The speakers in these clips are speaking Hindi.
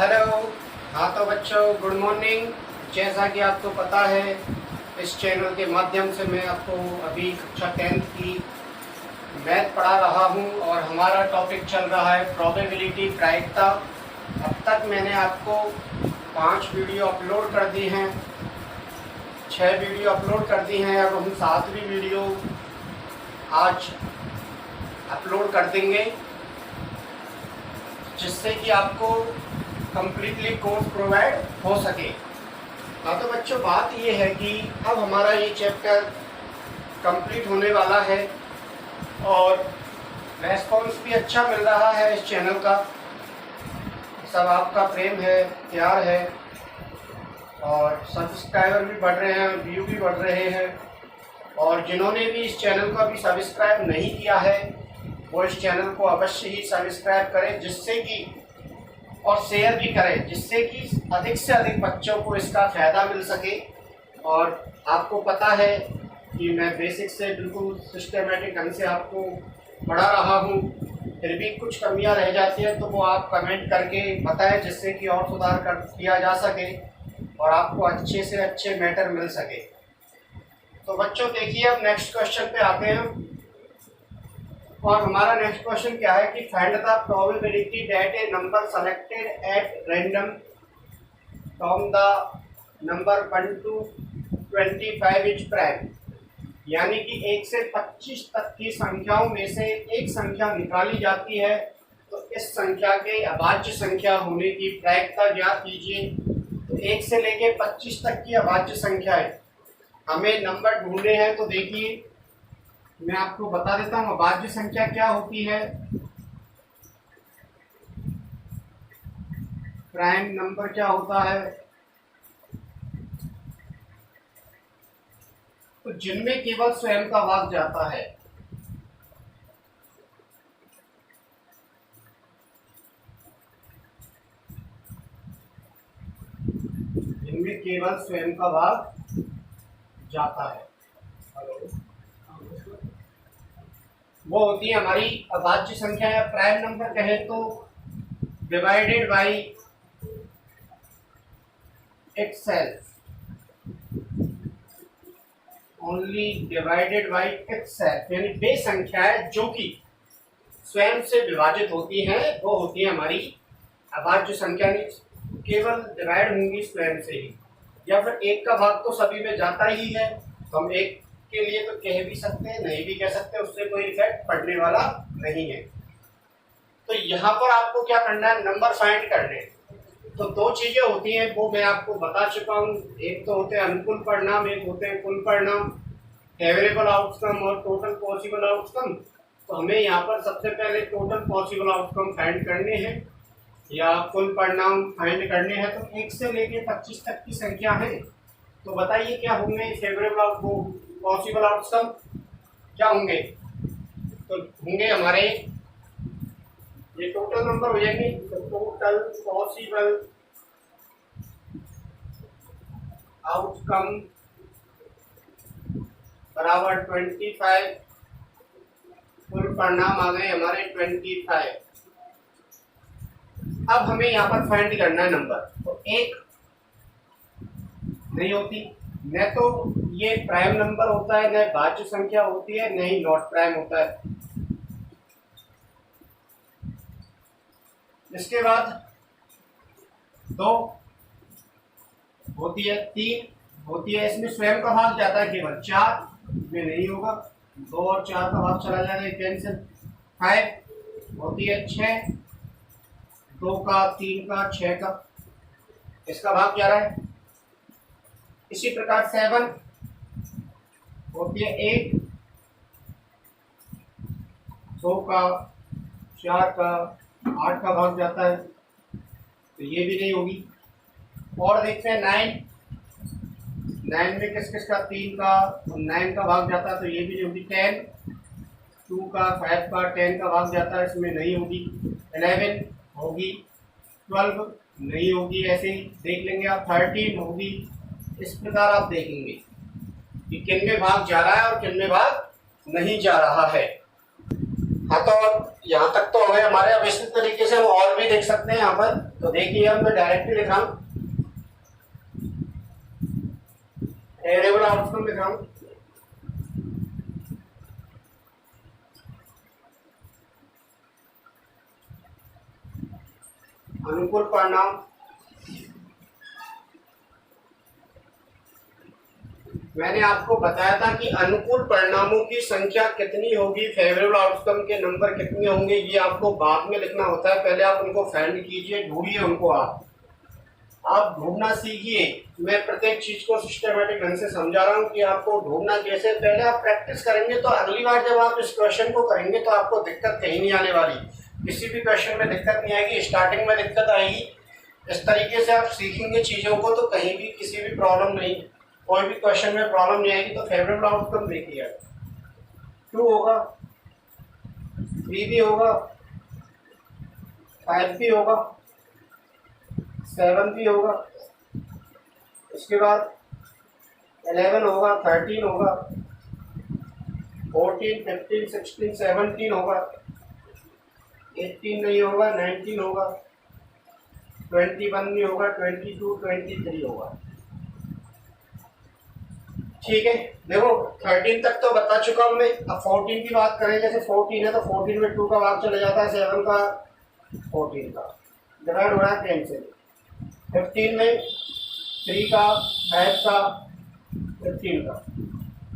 हेलो। हाँ तो बच्चों, गुड मॉर्निंग। जैसा कि आपको पता है, इस चैनल के माध्यम से मैं आपको अभी कक्षा 10th की मैथ पढ़ा रहा हूँ और हमारा टॉपिक चल रहा है प्रोबेबिलिटी, प्रायिकता। अब तक मैंने आपको 5 वीडियो अपलोड कर दी हैं, 6 वीडियो अपलोड कर दी हैं। अब हम 7वीं वीडियो आज अपलोड कर देंगे, जिससे कि आपको कम्प्लीटली कोर्स प्रोवाइड हो सके। हाँ तो बच्चों, बात ये है कि अब हमारा ये चैप्टर कंप्लीट होने वाला है और रेस्पॉन्स भी अच्छा मिल रहा है इस चैनल का। सब आपका प्रेम है, प्यार है और सब्सक्राइबर भी बढ़ रहे हैं, व्यू भी बढ़ रहे हैं। और जिन्होंने भी इस चैनल को अभी सब्सक्राइब नहीं किया है, वो इस चैनल को अवश्य ही सब्सक्राइब करें, जिससे कि और शेयर भी करें, जिससे कि अधिक से अधिक बच्चों को इसका फ़ायदा मिल सके। और आपको पता है कि मैं बेसिक से बिल्कुल सिस्टमेटिक ढंग से आपको पढ़ा रहा हूँ, फिर भी कुछ कमियां रह जाती हैं तो वो आप कमेंट करके बताएं, जिससे कि और सुधार कर किया जा सके और आपको अच्छे से अच्छे मैटर मिल सके। तो बच्चों देखिए, अब नेक्स्ट क्वेश्चन पे आते हैं। और हमारा नेक्स्ट क्वेश्चन क्या है कि find the probability that A number selected at random from the number 1 to 25 is prime. यानी कि 1 से 25 तक की संख्याओं में से एक संख्या निकाली जाती है, तो इस संख्या के अभाज्य संख्या होने की प्रायिकता ज्ञात कीजिए। तो 1 से लेके 25 तक की अभाज्य संख्याएं हमें नंबर ढूंढने हैं। तो देखिए, मैं आपको बता देता हूँ अभाज्य संख्या क्या होती है। प्राइम नंबर क्या होता है, तो जिनमें केवल स्वयं का भाग जाता है। जिनमें केवल स्वयं का भाग जाता है, वो होती है हमारी अभाज्य संख्या या प्राइम नंबर कहें तो divided by itself, only divided by itself. यानी वे संख्याएं जो कि स्वयं से विभाजित होती हैं, वो होती है हमारी अभाज्य संख्या। केवल डिवाइड होंगी स्वयं से ही, या फिर एक का भाग तो सभी में जाता ही है, तो हम एक के लिए तो कह भी सकते हैं, नहीं भी कह सकते, उससे कोई इफेक्ट पड़ने वाला नहीं है। तो यहाँ पर आपको क्या करना है, नंबर फाइंड करने हैं। तो 2 चीजें होती हैं, वो मैं आपको बता चुका हूँ। एक तो होते हैं अनुकूल परिणाम, एक होते हैं कुल परिणाम, फेवरेबल आउटकम और टोटल पॉसिबल आउटकम। तो हमें यहाँ पर सबसे पहले टोटल पॉसिबल आउटकम फाइंड करने हैं या कुल परिणाम फाइंड करने हैं। तो 1 से लेके 25 तक की संख्या है, तो बताइए क्या होंगे फेवरेबल आउटकम, पॉसिबल आउटकम क्या होंगे। तो होंगे हमारे ये टोटल नंबर हो जाएंगे। तो टोटल पॉसिबल आउटकम बराबर 25, कुल परिणाम आ गए हमारे 25। अब हमें यहाँ पर फाइंड करना है नंबर। तो 1 नहीं होती, न तो ये प्राइम नंबर होता है, न भाज्य संख्या होती है, न ही नॉट प्राइम होता है। इसके बाद 2 होती है, 3 होती है, इसमें स्वयं का भाग जाता है केवल। 4 में नहीं होगा, 2 और 4 का भाग चला जाएगा, कैंसिल। 5 होती है, 6, 2 का, 3 का, 6 का, इसका भाग क्या रहा है। इसी प्रकार 7 होती है, 8, 2 का, 4 का, 8 का भाग जाता है, तो ये भी नहीं होगी। और देखते हैं 9 में किस किस का, 3 का, 9 का भाग जाता है, तो ये भी नहीं होगी। 10, 2 का, 5 का, 10 का भाग जाता है, इसमें नहीं होगी। 11 होगी, 12 नहीं होगी, ऐसे ही देख लेंगे आप। 13 होगी। इस प्रकार आप देखेंगे कि किन में भाग जा रहा है और किन में भाग नहीं जा रहा है। हाँ तो यहाँ तक तो हमें हमारे, अब इसी तरीके से हम और भी देख सकते हैं यहाँ पर। तो देखिए हम मैं डायरेक्टली लिख रहा हूँ, फेवरेबल आउटकम लिख रहा हूँ। अनुकूल परिणाम मैंने आपको बताया था कि अनुकूल परिणामों की संख्या कितनी होगी, फेवरेबल आउटकम के नंबर कितने होंगे, ये आपको बाद में लिखना होता है। पहले आप उनको फाइंड कीजिए, ढूंढिए उनको। आप ढूंढना सीखिए। मैं प्रत्येक चीज को सिस्टमैटिक ढंग से समझा रहा हूँ कि आपको ढूंढना कैसे। पहले आप प्रैक्टिस करेंगे तो अगली बार जब आप इस क्वेश्चन को करेंगे तो आपको दिक्कत कहीं नहीं आने वाली। किसी भी क्वेश्चन में दिक्कत नहीं आएगी, स्टार्टिंग में दिक्कत आएगी। इस तरीके से आप सीखेंगे चीजों को तो कहीं भी किसी भी प्रॉब्लम नहीं, कोई भी क्वेश्चन में प्रॉब्लम नहीं आएगी। तो फेवरेबल आउटकम देखिए, 2 होगा, 3 भी होगा, 5 भी होगा, 7 भी होगा, उसके बाद 11 होगा, 13 होगा, 14, 15, 16, 17 होगा, 18 नहीं होगा, 19 होगा, 21 नहीं होगा, 22, 23 होगा। ठीक है, देखो 13 तक तो बता चुका हूं मैं। अब 14 की बात करें, जैसे 14 है तो 14 में 2 का भाग चला जाता है, 7 का, 14 का डिवाइड हो रहा है 10 से। 15 में 3 का, 5 का, 15 का,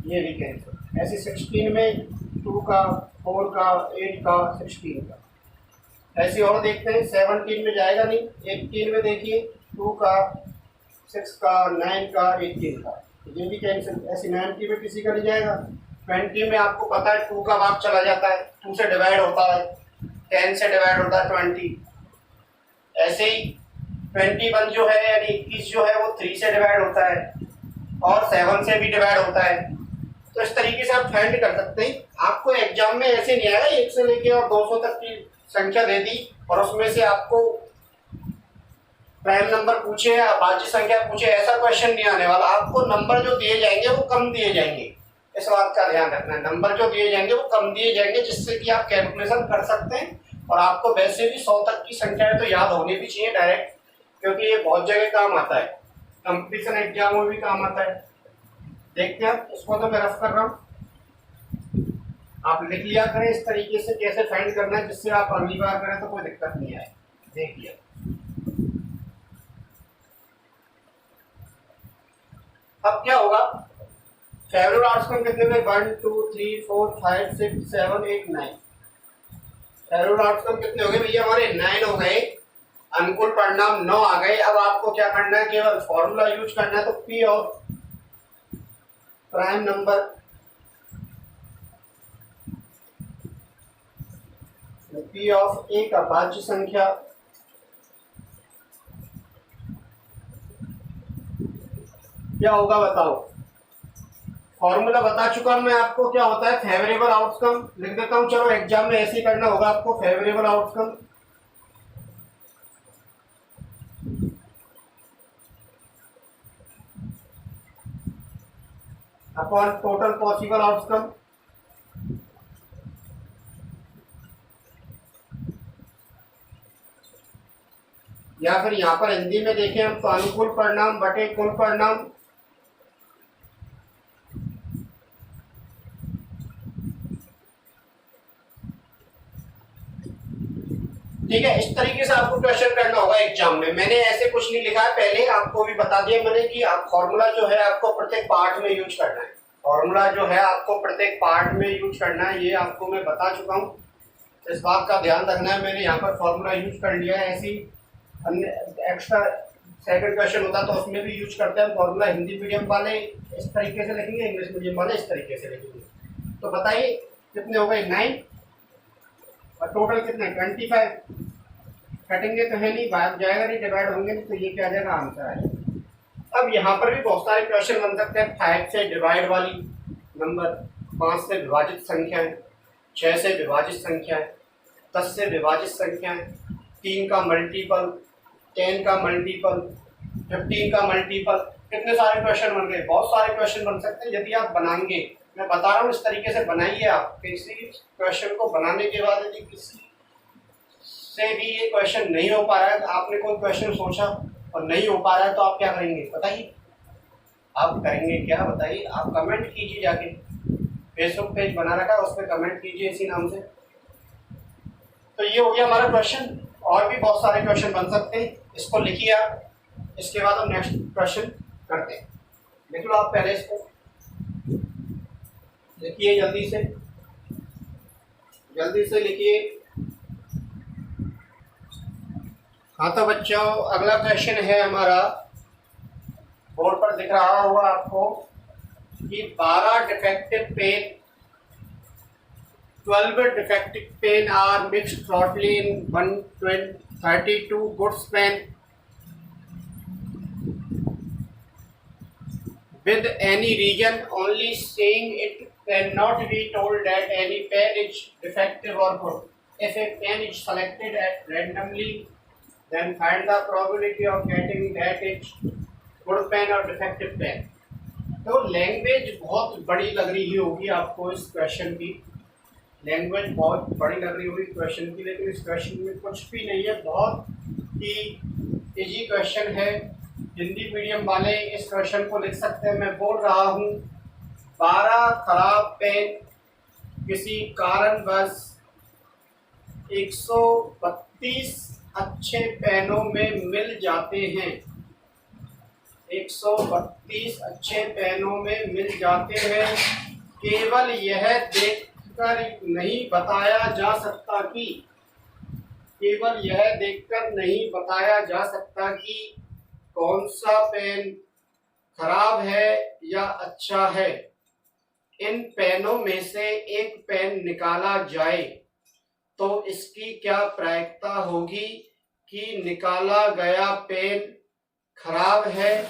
ये भी कैंसिल। ऐसे 16 में 2 का, 4 का, 8 का, 16 का। ऐसे और देखते हैं, 17 में जाएगा नहीं, 18 में देखिए 2 का, 6 का, 9 का, 18 का, ये भी कैंसिल। ऐसे 19 में किसी का नहीं जाएगा। 20 में आपको पता है 2 का भाग चला जाता है, 2 से डिवाइड होता है, 10 से डिवाइड होता है 20। ऐसे ही 21 जो है यानी 21 जो है वो 3 से डिवाइड होता है और 7 से भी डिवाइड होता है। तो इस तरीके से आप फाइंड कर सकते हैं। आपको एग्जाम में ऐसे नहीं आएगा 1 से लेके और 200 तक की संख्या दे दी और उसमें से आपको प्राइम नंबर पूछे या भाज्य संख्या पूछे, ऐसा क्वेश्चन नहीं आने वाला। आपको नंबर जो दिए जाएंगे वो कम दिए जाएंगे, इस बात का ध्यान रखना है। नंबर जो दिए जाएंगे वो कम दिए जाएंगे, जिससे कि आप कैलकुलेशन कर सकते हैं। और आपको वैसे भी 100 तक की संख्या तो याद होनी भी चाहिए डायरेक्ट, क्योंकि ये बहुत जगह काम आता है, कंपटीशन एग्जाम में भी काम आता है। देखते हैं, इसको तो मैं रफ कर रहा हूँ, आप लिख लिया करें इस तरीके से कैसे फाइंड करना है, जिससे आप अगली बार करें तो कोई दिक्कत नहीं आए। देखिए अब क्या होगा, फेवरेबल आउटकम कितने में, 1 2 3 4 5 6 7 8 9। फेवरेबल आउटकम कितने हो गए भैया हमारे, 9 हो गए। अनुकूल परिणाम 9 आ गए। अब आपको क्या करना है, केवल फॉर्मूला यूज करना है। तो P of prime number P of A का भाज्य संख्या क्या होगा बताओ। फॉर्मूला बता चुका हूं मैं आपको, क्या होता है फेवरेबल आउटकम। लिख देता हूं, चलो एग्जाम में ऐसे ही करना होगा आपको। Favourable outcome upon total possible outcome या फिर यहां पर हिंदी में देखें हम तो अनुकूल परिणाम बटे कुल परिणाम। ठीक है, इस तरीके से आपको क्वेश्चन करना होगा एग्जाम में। मैंने ऐसे कुछ नहीं लिखा है, पहले आपको भी बता दिया मैंने कि आप फॉर्मूला जो है आपको प्रत्येक पार्ट में यूज करना है। फॉर्मूला जो है आपको प्रत्येक पार्ट में यूज करना है, ये आपको मैं बता चुका हूँ। इस बात का ध्यान रखना है। मैंने यहाँ पर फॉर्मूला यूज कर लिया है। ऐसी अन्य एक्स्ट्रा सेकंड क्वेश्चन होता तो उसमें भी यूज करते हैं फॉर्मूला। हिंदी मीडियम वाले इस तरीके से लिखेंगे, इंग्लिश मीडियम वाले इस तरीके से लिखेंगे। तो बताइए कितने हो गए, 9 और टोटल कितने, 25। कटेंगे तो है नहीं, भाग जाएगा नहीं, डिवाइड होंगे नहीं, तो ये क्या आ जाएगा, आंसर आएगा। अब यहाँ पर भी बहुत सारे क्वेश्चन बन सकते हैं। 5 से डिवाइड वाली नंबर, 5 से विभाजित संख्याएं, 6 से विभाजित संख्याएं, 10 से विभाजित संख्याएं, 3 का मल्टीपल, 10 का मल्टीपल, 15 का मल्टीपल। कितने सारे क्वेश्चन बन गए, बहुत सारे क्वेश्चन बन सकते हैं यदि आप बनाएंगे। मैं बता रहा हूँ इस तरीके से बनाइए आप। किसी क्वेश्चन को बनाने के बाद यदि किसी से भी ये क्वेश्चन नहीं हो पा रहा है, तो आपने कोई क्वेश्चन सोचा और नहीं हो पा रहा है, तो आप क्या करेंगे बताइए? आप करेंगे क्या बताइए? आप कमेंट कीजिए, जाके फेसबुक पेज बना रखा है उस पर कमेंट कीजिए इसी नाम से। तो ये हो गया हमारा क्वेश्चन। और भी बहुत सारे क्वेश्चन बन सकते हैं, इसको लिखिए आप, इसके बाद हम नेक्स्ट क्वेश्चन करते हैं। लिख लो आप पहले, इसको लिखिए जल्दी से लिखिए। हाँ तो बच्चों, अगला क्वेश्चन है हमारा, बोर्ड पर दिख रहा होगा आपको कि 12 defective pen, 12 defective pen are mixed thoroughly in 132 goods pen with any region only saying it cannot be told that any pen is defective or good. If a pen is selected at randomly, then find the probability of getting that it's good pen or defective pen. तो लैंग्वेज बहुत बड़ी लग रही होगी आपको, इस क्वेश्चन की लैंग्वेज बहुत बड़ी लग रही होगी क्वेश्चन की, लेकिन इस क्वेश्चन में कुछ भी नहीं है, बहुत ही इजी क्वेश्चन है। हिंदी मीडियम वाले इस क्वेश्चन को लिख सकते हैं। मैं बोल रहा हूँ 12 खराब पेन किसी कारणवश 132 अच्छे पेनों में मिल जाते हैं। 132 अच्छे पेनों में मिल जाते हैं। केवल यह देखकर नहीं बताया जा सकता कि कौन सा पेन खराब है या अच्छा है। इन पेनों में से एक पेन निकाला जाए तो इसकी क्या प्रायिकता होगी कि निकाला गया पेन खराब है,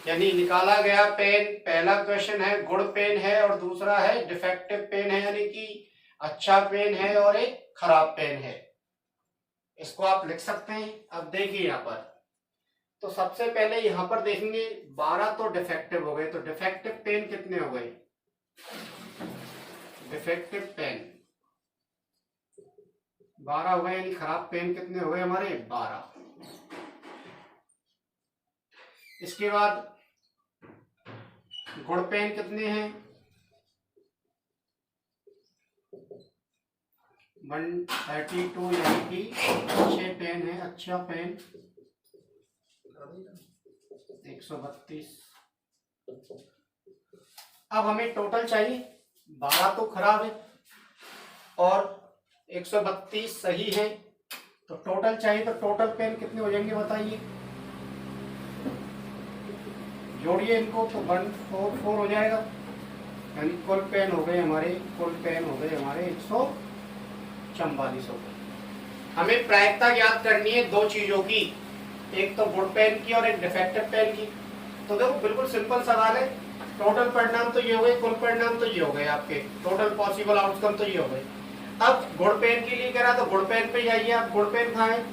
यानी निकाला गया पेन, पहला क्वेश्चन है गुड पेन है और दूसरा है डिफेक्टिव पेन है, यानी कि अच्छा पेन है और एक खराब पेन है। इसको आप लिख सकते हैं। अब देखिए यहाँ पर, तो सबसे पहले यहाँ पर देखेंगे 12 तो डिफेक्टिव हो गए, तो डिफेक्टिव पेन कितने हो गए? डिफेक्टिव पेन 12 हो गए, यानी खराब पेन कितने हो गए हमारे? 12। इसके बाद गुड पेन कितने हैं? 132, यानी कि अच्छे पेन है, अच्छा पेन 132। अब हमें टोटल चाहिए, 12 तो खराब है और 132 सही है, तो टोटल चाहिए। तो टोटल पेन कितने हो जाएंगे बताइए? जोड़िए इनको, तो 144 हो जाएगा, यानी कुल पेन हो गए हमारे 144 हो गए। हमें प्रायिकता ज्ञात करनी है दो चीजों की, एक तो गुड पेन की और एक डिफेक्टिव पेन की। तो देखो बिल्कुल सिंपल सवाल है। टोटल परिणाम तो ये हो गए, कुल परिणाम तो ये हो गए, आपके टोटल पॉसिबल आउटकम तो ये हो गए। अब गुड पेन के लिए कह रहा, तो गुड पेन पे जाइए आप। गुड पेन कहाँ है?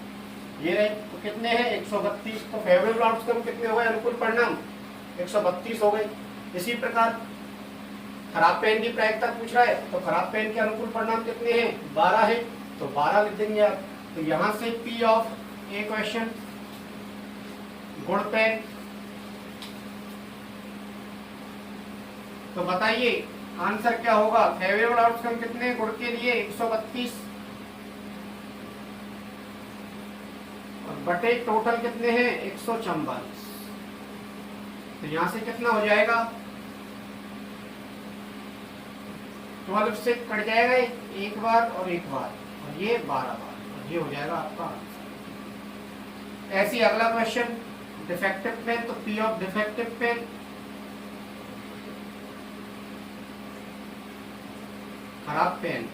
ये रहे। तो कितने हैं? 132। तो फेवरेबल आउटकम कितने हो गए? अनुकूल परिणाम 132 हो गए। इसी प्रकार खराब पेन की प्रायिकता पूछ रहा है, तो खराब पेन के अनुकूल परिणाम कितने हैं? 12 है, तो 12 लिख देंगे आप। तो यहां से P of a question good pen, तो बताइए आंसर क्या होगा? फेवरेबल आउटकम कितने गुड़ के लिए? 132 और बटे टोटल कितने हैं? 144। तो यहां से कितना हो जाएगा? 12 से कट जाएगा एक बार और एक बार, और ये 12 बार, और ये हो जाएगा आपका आंसर। ऐसी अगला क्वेश्चन डिफेक्टिव पेन, तो P ऑफ डिफेक्टिव पेन खराब पेन,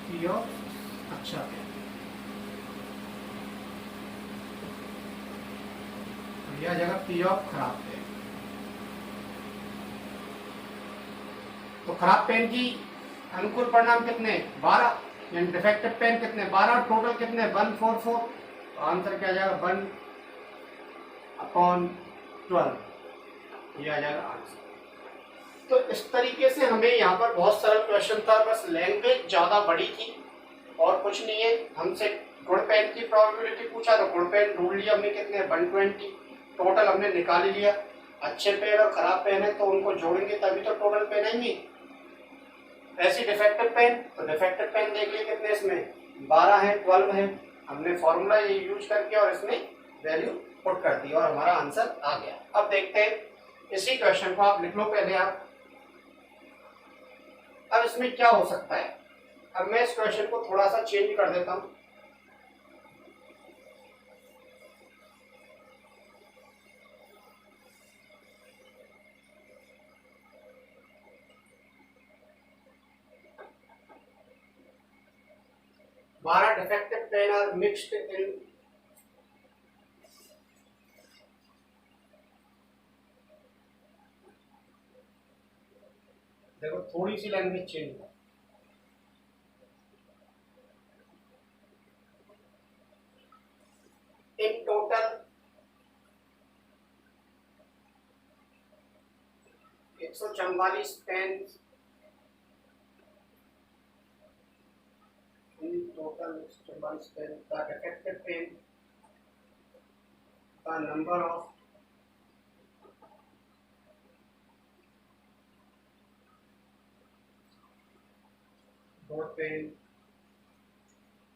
P ऑफ अच्छा पेन, यह जगह P ऑफ खराब पेन। तो खराब पेन की अनुकूल परिणाम कितने? 12, यानी डिफेक्टिव पेन कितने? 12, टोटल कितने? 144। तो आंसर क्या आ जाएगा? 1/12, ये आ जाएगा आंसर। तो इस तरीके से हमें यहाँ पर बहुत सरल क्वेश्चन था, बस लैंग्वेज ज्यादा बड़ी थी और कुछ नहीं है, हमसे गुड पेन की प्रोबेबिलिटी पूछा तो गुड पेन ढूंढ लिया हमने, कितने 120 टोटल हमने निकाल लिया। अच्छे पेन और खराब पेन है तो उनको जोड़ेंगे तभी तो टोटल पेन आएंगे। ऐसी डिफेक्टिव पेन, तो डिफेक्टिव पेन देख लिए कितने इसमें 12 है, 12 है, हमने फॉर्मूला ये यूज करके और इसमें वैल्यू पुट कर दी और हमारा आंसर आ गया। अब देखते हैं इसी क्वेश्चन को, आप लिख लो पहले आप। अब इसमें क्या हो सकता है, अब मैं इस क्वेश्चन को थोड़ा सा चेंज कर देता हूं। बारह defective pen are mixed in देखो थोड़ी सी लैंग्वेज चेंज है। In total 144 pen, in total 144 pen, the defective pen, the number of board pen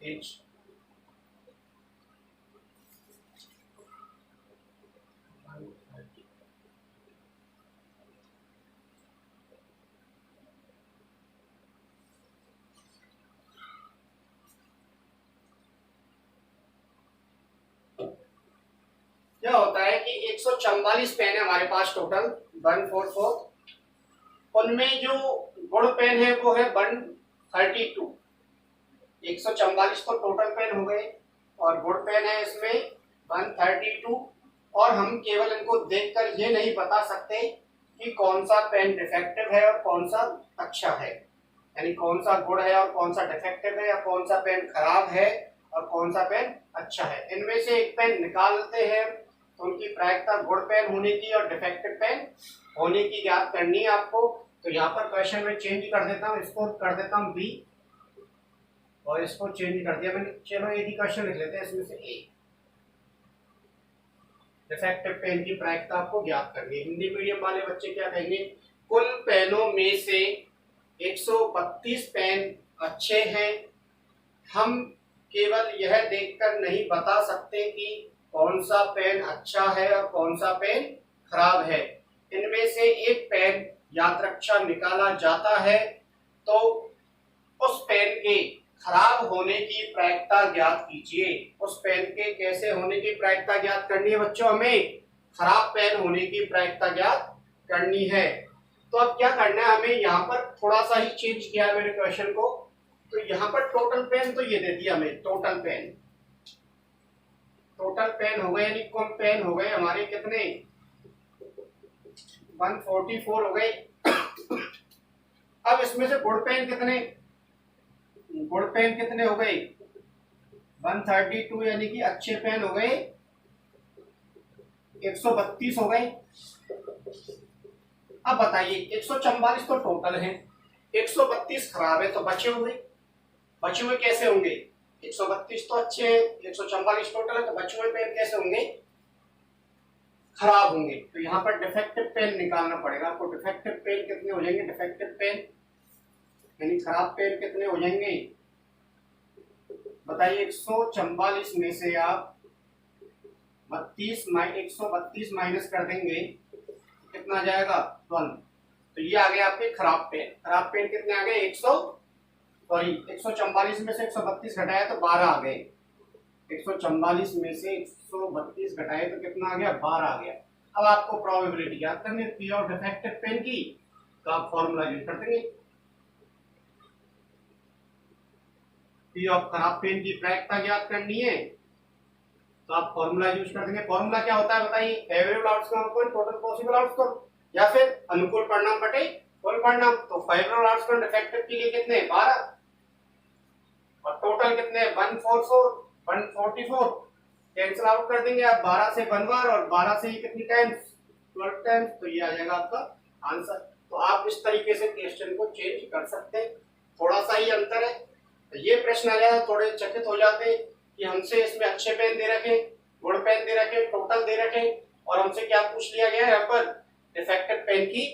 is क्या होता है कि 144 पेन है हमारे पास टोटल 144, उनमें जो गुड पेन है वो है 132। 144 तो टोटल पेन हो गए और गुड पेन है इसमें 132, और हम केवल इनको देखकर ये नहीं बता सकते कि कौन सा पेन डिफेक्टिव है और कौन सा अच्छा है, यानी कौन सा गुड है और कौन सा डिफेक्टिव है, या कौन सा पेन खराब है और कौन सा पेन अच्छा है। इनमें से एक पेन निकालते हैं तो उनकी प्रायिकता गुड पेन होने की और डिफेक्टिव पेन होने की ज्ञात करनी है आपको। तो यहाँ पर क्वेश्चन में चेंज कर देता हूँ, इसको कर देता हूँ बी और इसको चेंज कर दिया मैंने। चलो एक ही क्वेश्चन लिख लेते हैं इसमें से ए। डिफेक्टिव पेन की प्रायिकता आपको ज्ञात करनी है। हिंदी मीडियम वाले बच्चे क्या कहेंगे, कुल पेनों में से 132 पेन अच्छे हैं, हम केवल यह देखकर नहीं बता सकते कि कौन सा पेन अच्छा है और कौन सा पेन खराब है। इनमें से एक पेन यात्रक्षा निकाला जाता है तो उस पेन के खराब होने की प्रायिकता ज्ञात कीजिए। उस पेन के कैसे होने की प्रायिकता ज्ञात करनी है बच्चों, हमें खराब पेन होने की प्रायिकता ज्ञात करनी है। तो अब क्या करना है, हमें यहाँ पर थोड़ा सा ही चेंज किया है मेरे क्वेश्चन को। तो यहाँ पर टोटल पेन तो ये दे दिया हमें, टोटल पेन, टोटल पेन हो गए यानी कुल पेन हो गए हमारे कितने 144 हो गए। अब इसमें से गुड पेन कितने, गुड पेन कितने हो गए 132, यानी कि अच्छे पेन हो गए 132 हो गए। अब बताइए 144 तो टोटल है, 132 खराब है, तो बचे हुए कैसे होंगे, 132 तो अच्छे हैं, 144 टोटल है, तो बचे हुए पेन कैसे होंगे, खराब होंगे। तो यहाँ पर डिफेक्टिव पेन निकालना पड़ेगा आपको। डिफेक्टिव पेन कितने हो जाएंगे, डिफेक्टिव पेन यानी खराब पेन कितने हो जाएंगे बताइए। 144 में से आप 132 माइनस कर देंगे, कितना जाएगा 12। तो ये आ गए आपके खराब पेन। खराब पेन कितने आ गए 144 में से 132 घटाया तो 12 आ गए। 144 में से 132 घटाए तो कितना आ गया 12 आ गया। अब आपको प्रोबेबिलिटी याद करनी है पी ऑफ डिफेक्टिव पेन की, तो आप फॉर्मूला यूज कर देंगे। पी ऑफ खराब पेन की प्रायिकता ज्ञात करनी है तो आप फॉर्मूला यूज कर देंगे। फॉर्मूला क्या होता है बताइए, favourable outcome upon total possible outcome, या फिर अनुकूल परिणाम बटे कुल परिणाम। तो फेवरेबल आउटकम डिफेक्टिव के लिए कितने 12 और टोटल कितने 144 कैंसिल आउट कर देंगे आप, 12 से 1 बार और 12 से ही कितनी टाइम्स 12 टाइम्स, तो ये आ जाएगा आपका आंसर। तो आप इस तरीके से क्वेश्चन को चेंज कर सकते हैं, थोड़ा सा ही अंतर है। तो ये प्रश्न आ जाए थोड़े चकित हो जाते कि हमसे इसमें अच्छे पेन दे रखे, गुड पेन दे रखे, टोटल दे रखे, और हमसे क्या पूछ लिया गया है यहाँ पर, डिफेक्टिव पेन की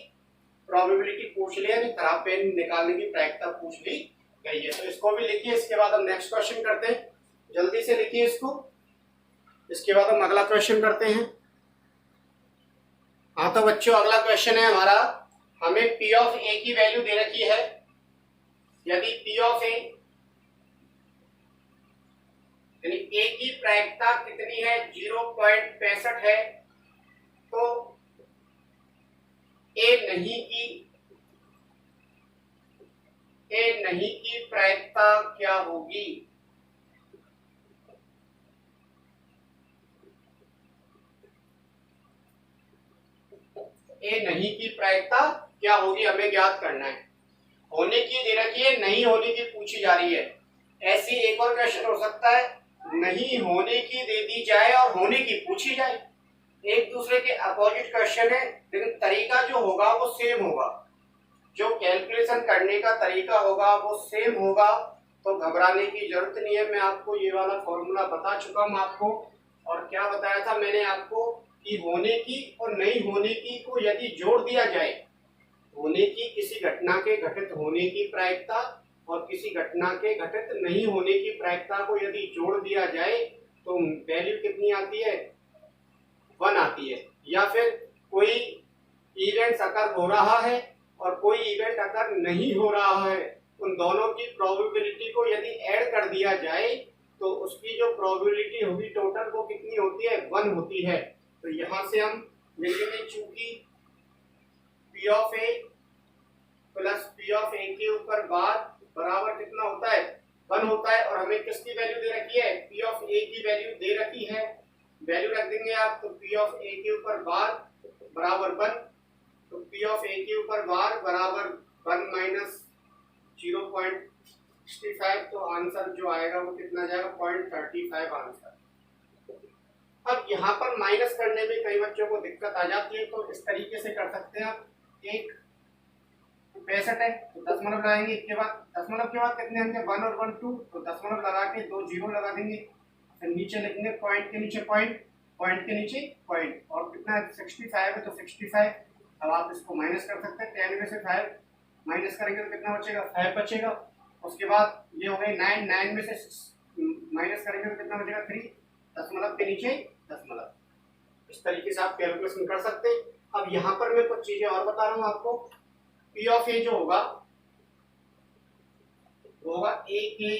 प्रोबेबिलिटी पूछ लिया, नहीं खराब पेन निकालने की प्रायिकता पूछ ली गई है। तो इसको भी लिखिए, इसके बाद हम नेक्स्ट क्वेश्चन करते हैं, जल्दी से लिखिए इसको, इसके बाद हम अगला क्वेश्चन करते हैं। हाँ तो बच्चों अगला क्वेश्चन है हमारा, हमें पी ऑफ ए की वैल्यू दे रखी है, यदि पी ऑफ ए यानी ए की प्रायिकता कितनी है 0.65 है, तो ए नहीं की प्रायिकता क्या होगी। ए नहीं की प्रायिकता क्या होगी हमें ज्ञात करना है। होने की दे रखी है, नहीं होने की पूछी जा रही है। ऐसी एक और क्वेश्चन हो सकता है, नहीं होने की दे दी जाए और होने की पूछी जाए। एक दूसरे के अपोजिट क्वेश्चन है, लेकिन तरीका जो होगा वो सेम होगा, जो कैलकुलेशन करने का तरीका होगा वो सेम होगा, तो घबराने की जरूरत नहीं है। मैं आपको ये वाला फॉर्मूला बता चुका हूँ आपको, और क्या बताया था मैंने आपको कि होने की और नहीं होने की को यदि जोड़ दिया जाए, होने की किसी घटना के घटित होने की प्रायिकता और किसी घटना के घटित नहीं होने की प्रायिकता को यदि जोड़ दिया जाए तो वैल्यू कितनी आती है, 1 आती है। या फिर कोई इवेंट अकर हो रहा है और कोई इवेंट अकर नहीं हो रहा है, उन दोनों की प्रोबेबिलिटी को यदि ऐड कर दिया जाए तो उसकी जो प्रोबेबिलिटी होगी टोटल वो कितनी होती है, 1 होती है। तो यहाँ से हम लिखेंगे चूंकि P of A plus P of A के ऊपर बार बराबर कितना होता है, 1 होता है, और हमें किसकी वैल्यू दे रखी है, पी ऑफ ए की वैल्यू दे रखी है। वैल्यू रख देंगे आप, तो पी ऑफ ए के ऊपर बार बराबर 1, तो पी ऑफ ए के ऊपर बार बराबर 1 माइनस 0.65, तो आंसर जो आएगा वो कितना जाएगा, 0.35 आंसर। अब यहाँ पर माइनस करने में कई बच्चों को दिक्कत आ जाती है, तो इस तरीके से कर सकते हैं आप, 1.65 है तो दशमलव लगाएंगे, के बाद दशमलव के बाद कितने होंगे, 1 और 1 2, तो दशमलव लगा के 2 जीरो लगा देंगे, फिर नीचे लिखेंगे पॉइंट के नीचे पॉइंट, पॉइंट के नीचे पॉइंट, और कितना है 65 है तो 65। अब आप इसको माइनस कर सकते हैं, 10 में से 5 माइनस करेंगे तो कितना बचेगा, 5 बचेगा। उसके बाद ये हो गए 9, 9 में से माइनस करेंगे तो कितना बचेगा, 3, दशमलव के नीचे दशमलव। इस तरीके से आप कैलकुलेशन कर सकते हैं। अब यहाँ पर मैं कुछ चीजें और बता रहा हूँ आपको। पी ऑफ ए जो होगा वो होगा ए के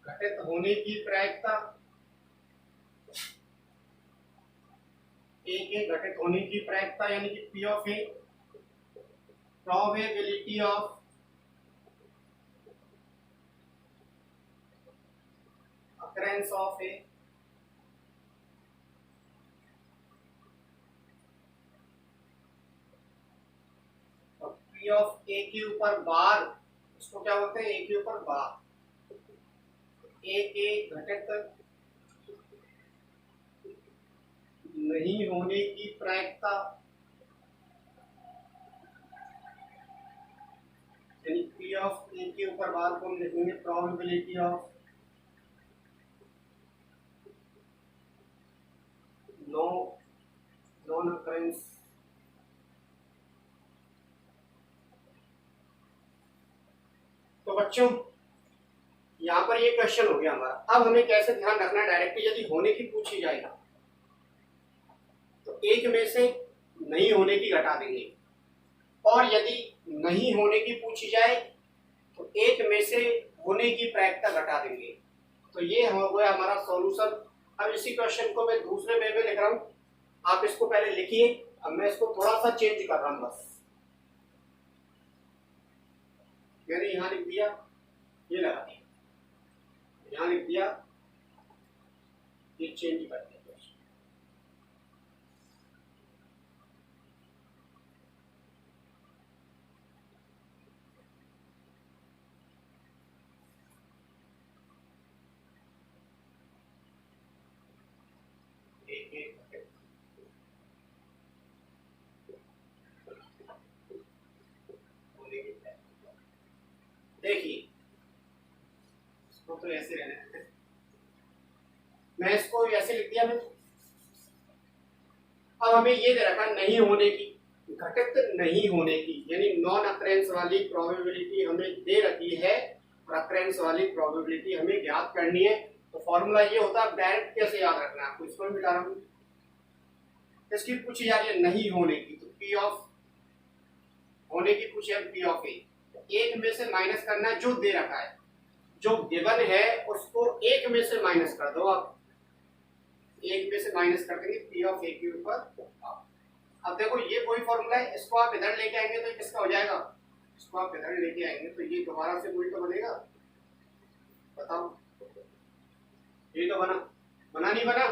घटित होने की प्रायिकता, ए के घटित होने की प्रायिकता यानी कि P of A probability of occurrence of A P of A के ऊपर बार, इसको क्या बोलते हैं, ए के ऊपर बार, ए के घटित नहीं होने की प्रायिकता यानी पी ऑफ ए के ऊपर बार को हम लिखेंगे प्रोबेबिलिटी ऑफ नॉन अकरेंस तो बच्चों यहाँ पर ये क्वेश्चन हो गया हमारा। अब हमें कैसे ध्यान रखना है, डायरेक्टली यदि होने की पूछी जाएगा तो एक में से नहीं होने की घटा देंगे, और यदि नहीं होने की पूछी जाए तो एक में से होने की प्रायिकता घटा देंगे। तो ये हो गया हमारा सॉल्यूशन। अब इसी क्वेश्चन को मैं दूसरे वे में लिख रहा हूँ, आप इसको पहले लिखिए, अब मैं इसको थोड़ा सा चेंज कर रहा हूँ बस। मैंने यहाँ लिख दिया, ये लगा दिया, यहाँ लिख दिया, ये चेंज कर दिया। तो ऐसे रहने देते हैं। मैं इसको ऐसे लिख दिया मैंने। अब हमें ये दे रखा नहीं होने की, घटित नहीं होने की, यानी नॉन अक्रेंस वाली प्रोबेबिलिटी हमें दे रखी है और अक्रेंस वाली प्रोबेबिलिटी हमें ज्ञात करनी है। तो फॉर्मूला ये होता है, डायरेक्ट कैसे याद रखना है आपको, इसको मिटा रहा हूं। इसकी पूछी जा रही है नहीं होने की, तो पी ऑफ होने की पूछी है पी ऑफ ए। एक में से माइनस करना है जो दे रखा है, जो गिवन है उसको एक में से माइनस कर दो आप। एक में से माइनस कर देंगे पी ऑफ ए के ऊपर। अब देखो ये कोई फॉर्मूला है, इसको आप इधर लेके आएंगे तो किसका हो जाएगा, इसको आप इधर लेके आएंगे तो ये दोबारा से कोई तो बनेगा, बताओ ये तो बना नहीं बना?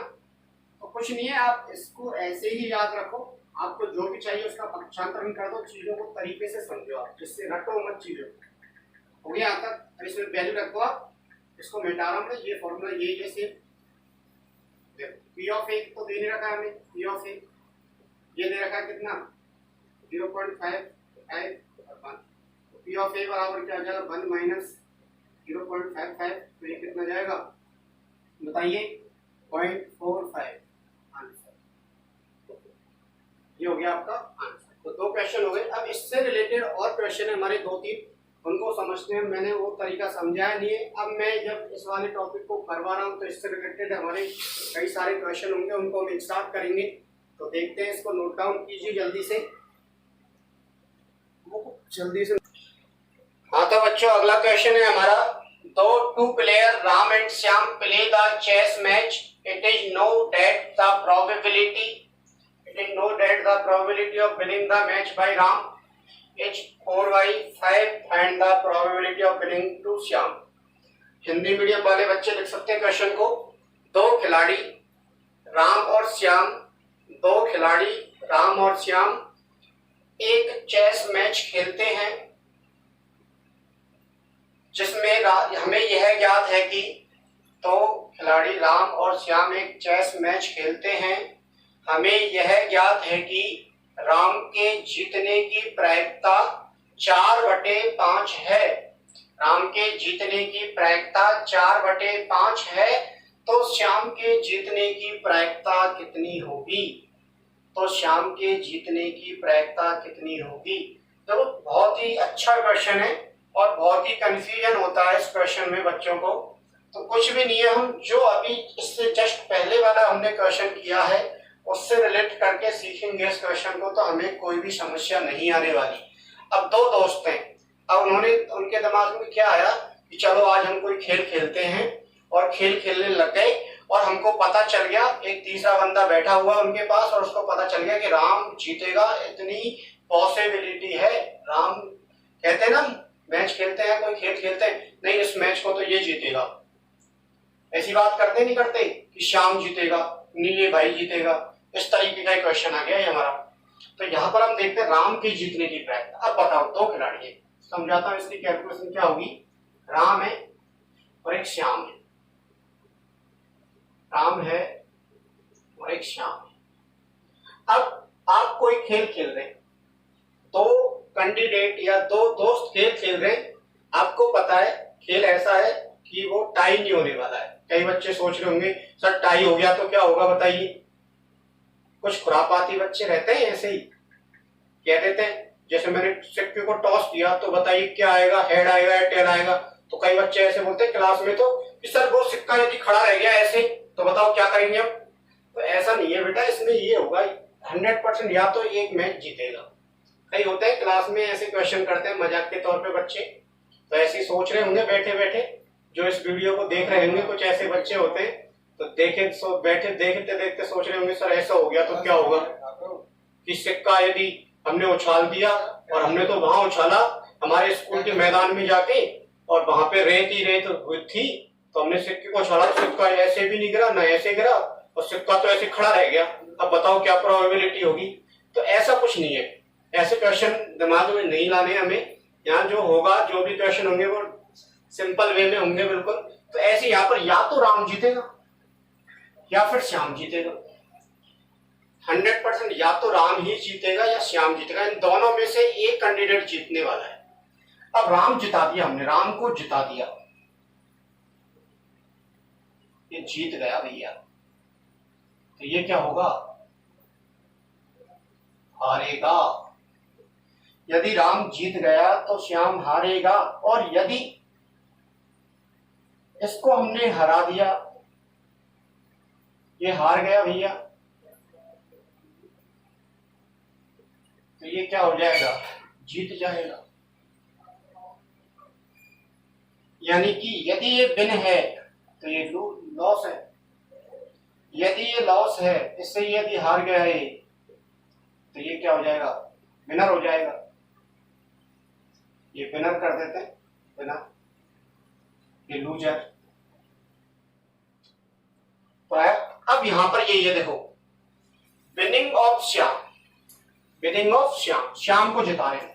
तो कुछ नहीं है, आप इसको ऐसे ही याद रखो। आपको जो भी चाहिए उसका पक्षांतरण कर दो, चीजों को तरीके से समझो आप, जिससे रटो मत चीजों। हो गया आता, अब इसमें वैल्यू रखो आप, इसको मिटा रहा हूं। ये फॉर्मूला ये जैसे पी ऑफ ए तो दे नहीं रखा है हमें, पी ऑफ ए ये दे रखा है कितना 0.55 और 1। तो पी ऑफ ए बराबर क्या आ जाएगा 1 माइनस 0.55, तो ये कितना जाएगा बताइए 0.45 आंसर। ये हो गया आपका आंसर। तो दो क्वेश्चन हो गए। अब इससे रिलेटेड और क्वेश्चन है हमारे 2-3, उनको समझते हैं। मैंने वो तरीका समझाया नहीं है। अब मैं जब इस वाले टॉपिक को करवा रहा हूँ तो इससे रिलेटेड हमारे कई सारे क्वेश्चन होंगे, उनको हम एक साथ करेंगे। तो देखते हैं, इसको नोट डाउन कीजिए जल्दी से, जल्दी से। हाँ तो बच्चों अगला क्वेश्चन है हमारा, दो two player Ram and Shyam play the chess match, it is known that the probability of winning the match by Ram is 4/5 and the probability of winning to Shyam. Hindi medium वाले बच्चे लिख सकते हैं क्वेश्चन को। दो खिलाड़ी राम और श्याम एक चेस मैच खेलते हैं, जिसमें हमें यह ज्ञात है कि दो खिलाड़ी राम और श्याम एक चेस मैच खेलते हैं, हमें यह ज्ञात है कि राम के जीतने की प्रायिकता 4/5 है। राम के जीतने की प्रायिकता 4/5 है, तो श्याम के जीतने की प्रायिकता कितनी होगी? तो बहुत ही अच्छा क्वेश्चन है और बहुत ही कंफ्यूजन होता है इस क्वेश्चन में बच्चों को। तो कुछ भी नहीं है, हम जो अभी इससे जस्ट पहले वाला हमने क्वेश्चन किया है उससे रिलेट करके सीखेंगे इस क्वेश्चन को, तो हमें कोई भी समस्या नहीं आने वाली। अब दो दोस्त हैं, अब उनके दिमाग में क्या आया कि चलो आज हम कोई खेल खेलते हैं, और खेल खेलने लग गए और हमको पता चल गया, एक तीसरा बंदा बैठा हुआ उनके पास और उसको पता चल गया कि राम जीतेगा, इतनी पॉसिबिलिटी है। राम कहते हैं ना, मैच खेलते हैं, कोई खेल खेलते हैं, नहीं इस मैच को तो ये जीतेगा, ऐसी बात करते नहीं करते कि श्याम जीतेगा, नीले भाई जीतेगा, इस तरीके का क्वेश्चन आ गया है हमारा। तो यहाँ पर हम देखते हैं राम के जीतने की प्रायिकता। अब बताओ, दो खिलाड़ी है, समझाता हूं इसकी कैलकुलेशन क्या होगी। राम है और एक श्याम है, राम है और एक श्याम है। अब आप कोई खेल खेल रहे हैं, दो कैंडिडेट या दो दोस्त खेल खेल रहे हैं, आपको पता है खेल ऐसा है कि वो टाई नहीं होने वाला है। कई बच्चे सोच रहे होंगे सर टाई हो गया तो क्या होगा बताइए। कुछ खुरापाती बच्चे रहते हैं, ऐसे ही कह देते हैं, जैसे मैंने सिक्के को टॉस किया तो बताइए क्या आएगा, हेड आएगा या टेल आएगा। तो कई बच्चे ऐसे बोलते हैं क्लास में तो कि सर वो सिक्का यदि खड़ा रह गया ऐसे तो बताओ क्या करेंगे हम। तो ऐसा नहीं है बेटा, इसमें ये होगा 100% या तो एक मैच जीतेगा। कई होते हैं क्लास में ऐसे क्वेश्चन करते हैं मजाक के तौर पे बच्चे, तो ऐसे सोच रहे होंगे बैठे बैठे, जो इस वीडियो को देख रहे होंगे कुछ ऐसे बच्चे होते हैं, तो बैठे देखते देखते सोच रहे होंगे सर ऐसा हो गया तो क्या होगा कि सिक्का यदि हमने उछाल दिया, और हमने तो वहां उछाला हमारे स्कूल के मैदान में जाके, और वहां पे रेत ही रेत हुई थी, तो हमने सिक्के को उछाला, सिक्का ऐसे भी नहीं गिरा ना ऐसे गिरा, और सिक्का तो ऐसे खड़ा रह गया। अब बताओ क्या प्रोबेबिलिटी होगी। तो ऐसा कुछ नहीं है, ऐसे क्वेश्चन दिमाग में नहीं लाने हमें। यहाँ जो होगा, जो भी क्वेश्चन होंगे वो सिंपल वे में होंगे बिल्कुल। तो ऐसे यहाँ पर या तो राम जीतेगा या फिर श्याम जीतेगा, 100% या तो राम ही जीतेगा या श्याम जीतेगा, इन दोनों में से एक कैंडिडेट जीतने वाला है। अब राम जिता दिया हमने, राम को जिता दिया, ये जीत गया भैया, तो ये क्या होगा, हारेगा। यदि राम जीत गया तो श्याम हारेगा, और यदि इसको हमने हरा दिया, ये हार गया भैया, तो ये क्या हो जाएगा, जीत जाएगा। यानी कि यदि ये विन है तो ये लॉस है, यदि ये लॉस है, इससे यदि हार गया है तो ये क्या हो जाएगा, विनर हो जाएगा। ये विनर कर देते हैं, विनर, ये लूजर। तो अब यहां पर ये देखो, winning of Shyam, winning of Shyam, Shyam को जिता रहे,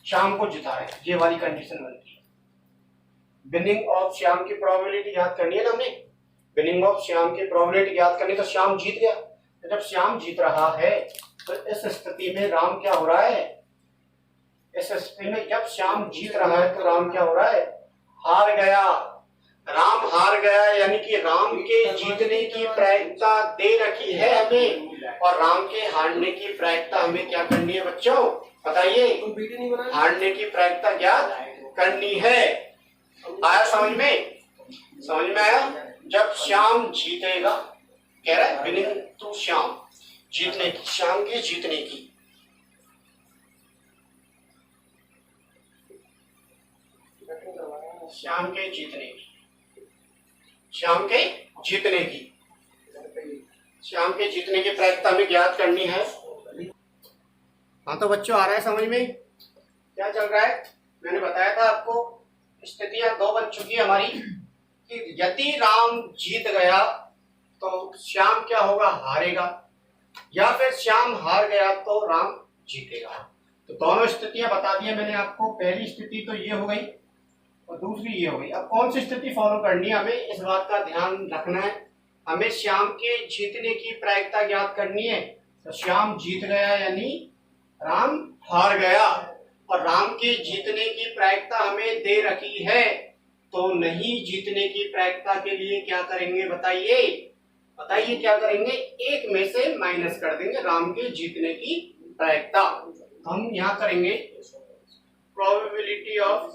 श्याम को जिता रहे, ये वाली कंडीशन बनती है। विनिंग ऑफ श्याम की प्रोबेबिलिटी याद करनी है ना हमने, विनिंग ऑफ श्याम की प्रोबेबिलिटी याद करनी, तो श्याम जीत गया। तो जब श्याम जीत रहा है तो इस स्थिति में राम क्या हो रहा है, इस स्थिति में जब श्याम जीत रहा है तो राम क्या हो रहा है, हार गया। राम हार गया, यानी कि राम के जीतने की प्रायिकता दे रखी है हमें, और राम के हारने की प्रायिकता हमें क्या करनी है बच्चों, बताइए, हारने की प्रायिकता ज्ञात करनी है। आया समझ में, समझ में आया। जब श्याम जीतेगा, कह रहा है विनिंग टू श्याम, जीतने की, श्याम के जीतने की, श्याम के जीतने की, श्याम के जीतने की, श्याम के जीतने की प्रायिकता हमें ज्ञात करनी है। हाँ तो बच्चों आ रहा है समझ में, क्या चल रहा है। मैंने बताया था आपको, स्थितियां दो बन चुकी है हमारी, कि यदि राम जीत गया तो श्याम क्या होगा, हारेगा, या फिर श्याम हार गया तो राम जीतेगा। तो दोनों स्थितियां बता दी मैंने आपको। पहली स्थिति तो ये हो गई और दूसरी ये हो गई। अब कौन सी स्थिति फॉलो करनी है, हमें इस बात का ध्यान रखना है। हमें श्याम के जीतने की प्रायिकता ज्ञात करनी है। तो श्याम जीत गया यानी राम हार गया, और राम के जीतने की प्रायिकता हमें दे रखी है, तो नहीं जीतने की प्रायिकता के लिए क्या करेंगे बताइए, बताइए क्या करेंगे, एक में से माइनस कर देंगे राम के जीतने की प्रायिकता। हम यहाँ करेंगे प्रोबेबिलिटी ऑफ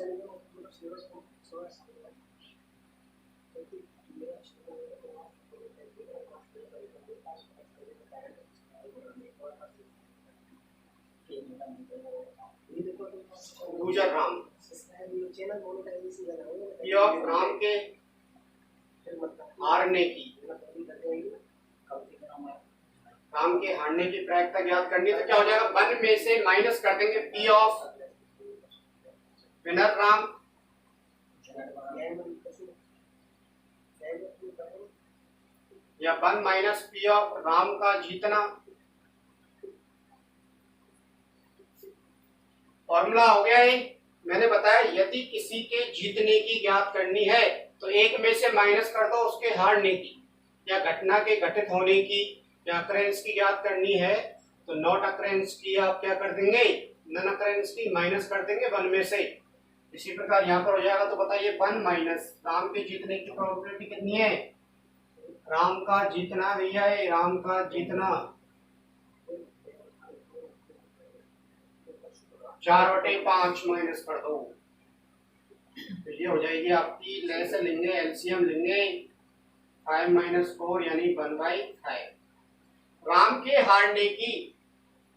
लूजर राम, ये ऑफ राम के हारने की, राम के हारने की प्रायिकता ज्ञात करनी है। तो क्या हो जाएगा, 1 में से माइनस कर देंगे पी ऑफ विनर राम, या 1 माइनस पी ऑफ राम का जीतना। फॉर्मूला हो गया है, मैंने बताया यदि किसी के जीतने की ज्ञात करनी है तो एक में से माइनस कर दो उसके हारने की, या घटना के घटित होने की, या अकरेंस की ज्ञात करनी है तो नॉट अकरेंस की आप क्या कर देंगे, नन अकरेंस की माइनस कर देंगे 1 में से। इसी प्रकार यहाँ पर हो जाएगा। तो बताइए 1 माइनस राम के जीतने की प्रोबेबिलिटी कितनी है, राम का जीतना भैया है, राम का जीतना 4/5 माइनस कर दो, तो ये हो जाएगी आपकी, लेस लेंगे एलसीएम लेंगे 5 - 4 यानी 1/5। राम के हारने की,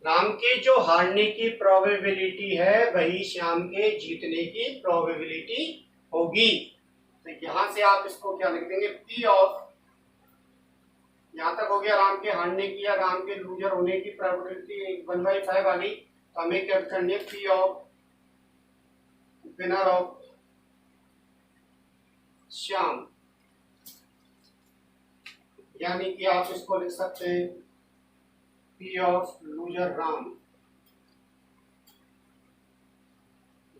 राम के जो हारने की प्रोबेबिलिटी है वही श्याम के जीतने की प्रोबेबिलिटी होगी। तो यहां से आप इसको क्या लिख देंगे, पी ऑफ, यहां तक हो गया राम के हारने की या राम के लूजर होने की प्रोबेबिलिटी 1/5 आ गई। तो हमें क्या करनी है, P of winner of Shyam, यानी कि आप इसको लिख सकते हैं पी ऑफ लूजर राम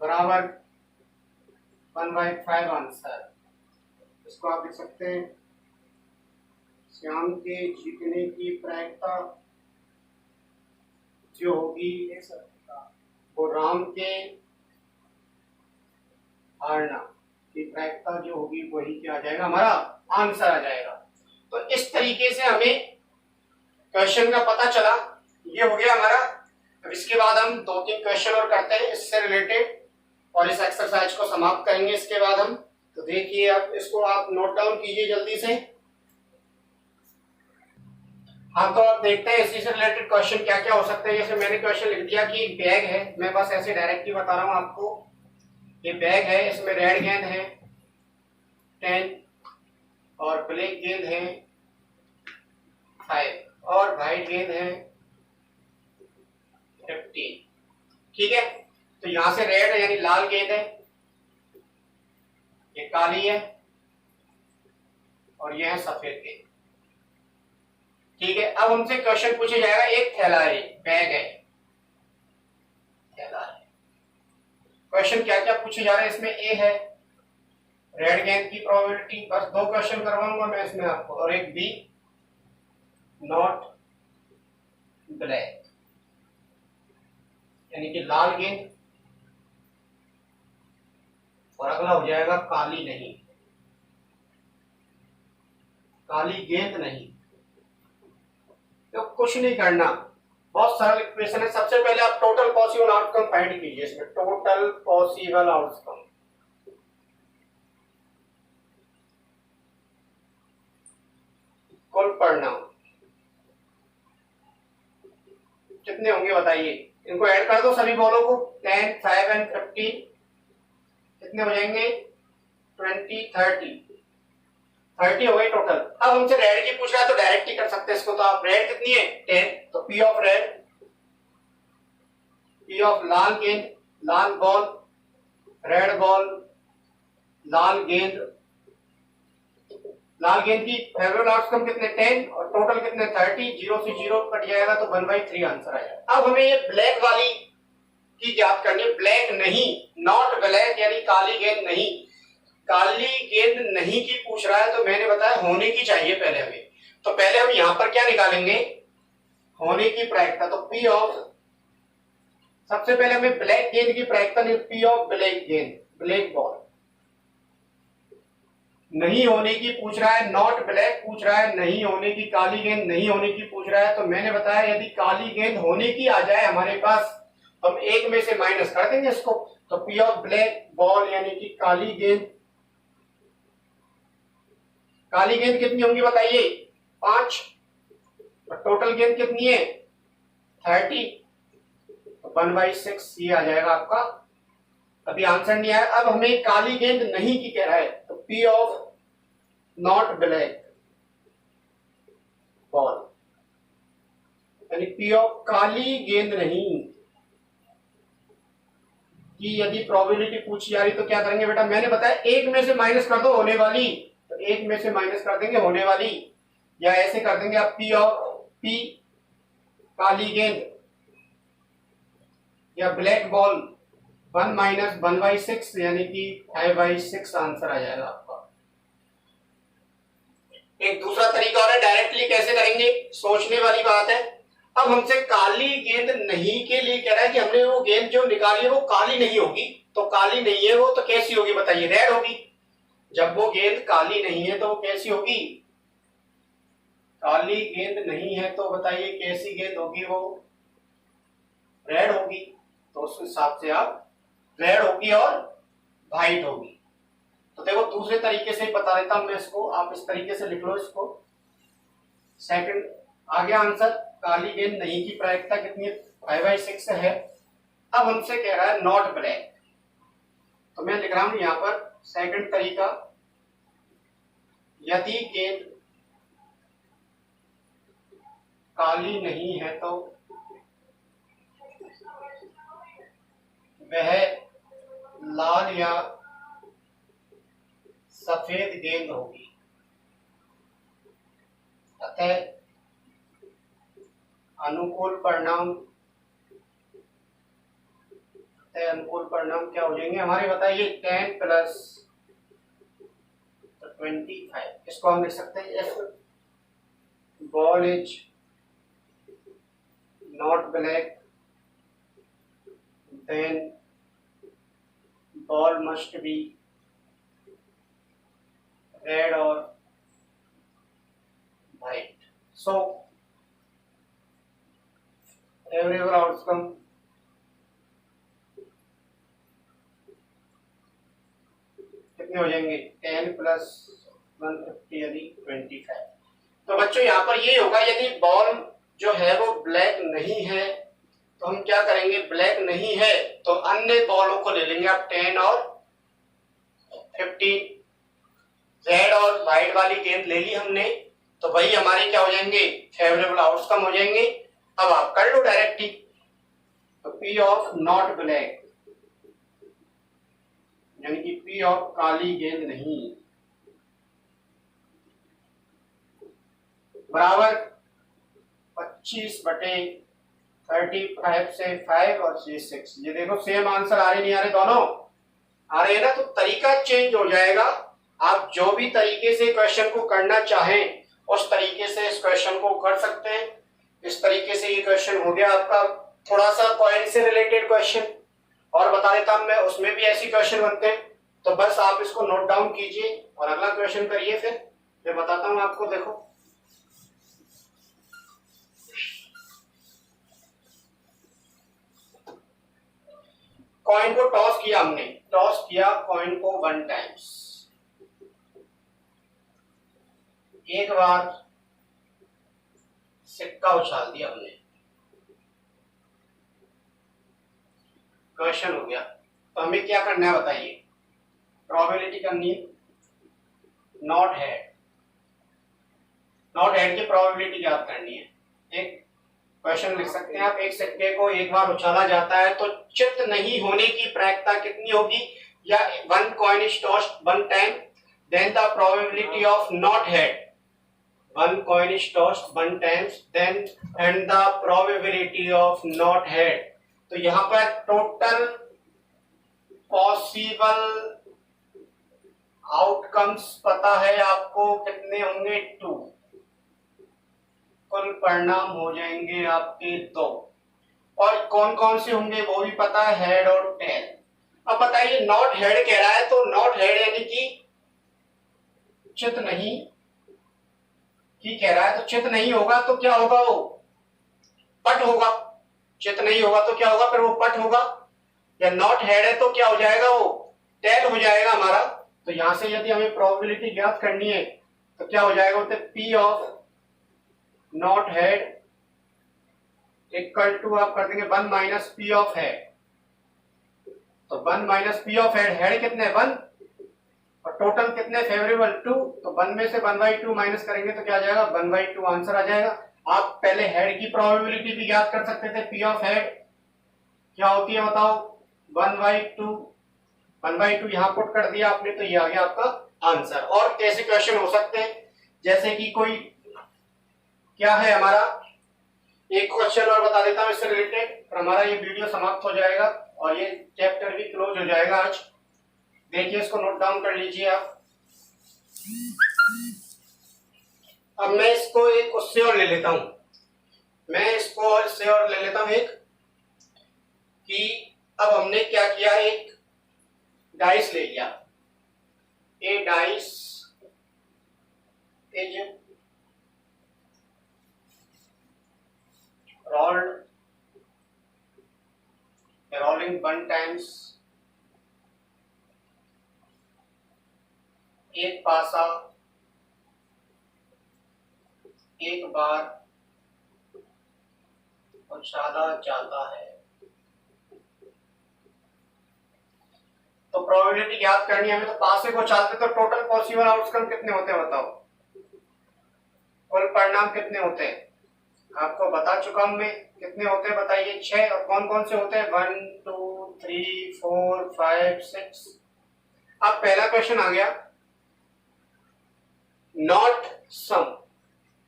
बराबर 1/5 आंसर। इसको आप लिख सकते हैं श्याम के जीतने की प्रायिकता जो होगी वो राम के हारना, की प्रायिकता जो होगी वही क्या आ जाएगा, हमारा आंसर आ जाएगा। तो इस तरीके से हमें क्वेश्चन का पता चला, ये हो गया हमारा। अब इसके बाद हम 2-3 क्वेश्चन और करते हैं इससे रिलेटेड और इस एक्सरसाइज को समाप्त करेंगे इसके बाद हम। तो देखिए, अब इसको आप नोट डाउन कीजिए जल्दी से। हाँ, तो आप देखते हैं इसी से रिलेटेड क्वेश्चन क्या क्या हो सकते हैं। जैसे मैंने क्वेश्चन लिख दिया कि एक बैग है, मैं बस ऐसे डायरेक्टली बता रहा हूँ आपको। ये बैग है, इसमें रेड गेंद है 10 और ब्लैक गेंद है 5 और व्हाइट गेंद है 15। ठीक है, तो यहां से रेड यानी लाल गेंद है, ये काली है और यह है सफेद गेंद। ठीक है, अब हमसे क्वेश्चन पूछा जाएगा, एक थैला है, बैग है, थैला है। क्वेश्चन क्या क्या पूछे जा रहे हैं इसमें, ए है रेड गेंद की प्रोबेबिलिटी, बस 2 क्वेश्चन करवाऊंगा मैं इसमें आपको, और एक बी नॉट ब्लैक यानी कि लाल गेंद, और अगला हो जाएगा काली नहीं, काली गेंद नहीं। तो कुछ नहीं करना, बहुत सरल इक्वेशन है। सबसे पहले आप टोटल पॉसिबल आउटकम फाइंड कीजिए इसमें, टोटल पॉसिबल आउटकम। कुल परिणाम कितने होंगे बताइए, इनको ऐड कर दो सभी बॉलों को, 10, 5 एंड 15 कितने हो जाएंगे, 20, 30 हो गए टोटल। अब हमसे रेड की पूछ रहा है तो डायरेक्ट ही कर सकते हैं इसको। तो आप रेड कितनी है 10, तो P of red, P of लाल गेंद, लाल बॉल, रेड बॉल, लाल गेंद, लाल गेंद की फेवरेबल आउटकम कितने 10 और टोटल कितने 30, 0 से 0 कट जाएगा तो 1/3 आंसर आएगा। अब हमें ये ब्लैक वाली की याद करनी है, ब्लैक नहीं, नॉट ब्लैक यानी काली गेंद नहीं, काली गेंद नहीं की पूछ रहा है तो मैंने बताया होने की चाहिए पहले हमें। तो पहले हम यहां पर क्या निकालेंगे, होने की प्रायिकता। तो पी ऑफ, सबसे पहले हमें ब्लैक गेंद की प्रायिकता नहीं, पी ऑफ ब्लैक गेंद, ब्लैक बॉल नहीं होने की पूछ रहा है, नॉट ब्लैक पूछ रहा है, नहीं होने की, काली गेंद नहीं होने की पूछ रहा है। तो मैंने बताया यदि काली गेंद होने की आ जाए हमारे पास, हम एक में से माइनस कर देंगे इसको। तो पी ऑफ ब्लैक बॉल यानी कि काली गेंद, काली गेंद कितनी होंगी बताइए 5, और टोटल गेंद कितनी है 30, तो 1/6 ये आ जाएगा आपका। अभी आंसर नहीं आया। अब हमें काली गेंद नहीं की कह रहा है, तो P of not black ball यानी पी ऑफ काली गेंद नहीं की यदि प्रोबेबिलिटी पूछी जा रही तो क्या करेंगे बेटा, मैंने बताया एक में से माइनस कर दो होने वाली, तो एक में से माइनस कर देंगे होने वाली, या ऐसे कर देंगे आप पी ऑफ पी काली गेंद या ब्लैक बॉल 1 - 1/6 यानी कि 5/6 आंसर आ जाएगा आपका। एक दूसरा तरीका और है, डायरेक्टली कैसे करेंगे, सोचने वाली बात है। अब हमसे काली गेंद नहीं के लिए कह रहा है कि हमने वो गेंद जो निकाली है वो काली नहीं होगी, तो काली नहीं है वो तो कैसी होगी बताइए, रेड होगी। जब वो गेंद काली नहीं है तो वो कैसी होगी, काली गेंद नहीं है तो बताइए कैसी गेंद होगी, वो रेड होगी। तो उस हिसाब से आप रेड होगी और व्हाइट होगी। तो देखो दूसरे तरीके से बता देता हूं मैं इसको, आप इस तरीके से लिख लो इसको। सेकंड आ गया आंसर, काली गेंद नहीं की प्रायिकता कितनी है 5/6 है। अब हमसे कह रहा है नॉट ब्लैक, तो मैं लिख रहा हूं यहां पर सेकंड तरीका, यदि गेंद काली नहीं है तो वह लाल या सफेद गेंद होगी। अतः अनुकूल परिणाम, क्या हो जाएंगे हमारे बताइए 10 + 25। इसको हम लिख सकते हैं if ball is not black then ball must be red और वाइट। सो एवरेज आउटकम कितने हो जाएंगे 10 प्लस 150 यानी 25। तो बच्चों यहाँ पर ये होगा, यदि बॉल जो है वो ब्लैक नहीं है तो हम क्या करेंगे, ब्लैक नहीं है तो अन्य बॉलों को ले लेंगे आप 10 और 15। रेड और व्हाइट वाली गेंद ले ली हमने, तो वही हमारे क्या हो जाएंगे, फेवरेबल आउटकम हो जाएंगे। अब आप कर लो डायरेक्ट ही, तो पी ऑफ नॉट ब्लैक यानी कि पी ऑफ काली गेंद नहीं बराबर 25/35 से 5 और 6। ये देखो सेम आंसर आ रहे नहीं आ रहे, दोनों आ रहे हैं ना, तो तरीका चेंज हो जाएगा। आप जो भी तरीके से क्वेश्चन को करना चाहें उस तरीके से इस क्वेश्चन को कर सकते हैं। इस तरीके से ये क्वेश्चन हो गया आपका थोड़ा सा कॉइन से रिलेटेड क्वेश्चन, और बता देता हूं मैं उसमें भी ऐसी क्वेश्चन बनते हैं, तो बस आप इसको नोट डाउन कीजिए और अगला क्वेश्चन करिए। फिर मैं बताता हूं आपको, देखो कॉइन को टॉस किया हमने, टॉस किया कॉइन को 1 टाइम्स, एक बार सिक्का उछाल दिया हमने, क्वेश्चन हो गया। तो हमें क्या करना है बताइए, प्रोबेबिलिटी करनी है, नॉट हेड, नॉट हेड की प्रोबेबिलिटी याद करनी है। एक क्वेश्चन लिख सकते हैं आप, एक सिक्के को एक बार उछाला जाता है तो चित नहीं होने की प्रायिकता कितनी होगी, या 1 coin is tossed 1 time, then the probability of not head, 1 coin is tossed 1 times, then and the probability of not head। तो यहाँ पर टोटल पॉसिबल आउटकम्स पता है आपको कितने होंगे, 2, कुल परिणाम हो जाएंगे आपके 2, और कौन कौन से होंगे वो भी पता है, हेड और टेल। अब बताइए नॉट हेड कह रहा है, तो नॉट हेड यानी कि चित नहीं की कह रहा है, तो चित नहीं होगा तो क्या होगा, वो पट होगा। चित नहीं होगा तो क्या होगा, फिर वो पट होगा। या नॉट हेड है तो क्या हो जाएगा, वो टेल हो जाएगा हमारा। तो यहां से यदि हमें प्रोबेबिलिटी ज्ञात करनी है तो क्या हो जाएगा, बोलते P of not head equal to आप कर देंगे 1 माइनस पी ऑफ हेड। तो 1 minus P of head, head कितने 1 और टोटल कितने फेवरेबल 2, तो 1 में से 1/2 माइनस करेंगे तो क्या आ जाएगा, 1/2 आंसर आ जाएगा। आप पहले हेड की प्रोबेबिलिटी भी ज्ञात कर सकते थे, पी ऑफ हेड क्या होती है बताओ, 1/2, 1/2 यहां पुट कर दिया आपने, तो ये आ गया आपका आंसर। और कैसे क्वेश्चन हो सकते हैं, जैसे कि कोई क्या है हमारा, एक क्वेश्चन और बता देता हूं इससे रिलेटेड, और हमारा ये वीडियो समाप्त हो जाएगा और ये चैप्टर भी क्लोज हो जाएगा आज। देखिए इसको नोट डाउन कर लीजिए आप। अब मैं इसको एक उससे और ले लेता हूं, मैं इसको इससे और ले लेता हूं एक, कि अब हमने क्या किया, एक डाइस ले लिया, ए dice is rolled, rolling 1 times, एक पासा एक बार उछाला जाता है। तो प्रोबेबिलिटी याद करनी है हमें, तो पासे को उछालते तो टोटल पॉसिबल आउटकम कितने होते हैं बताओ, कुल परिणाम कितने होते हैं, आपको बता चुका हूं मैं, कितने होते हैं बताइए, 6। और कौन कौन से होते हैं, 1 2 3 4 5 6। अब पहला क्वेश्चन आ गया, नॉट सम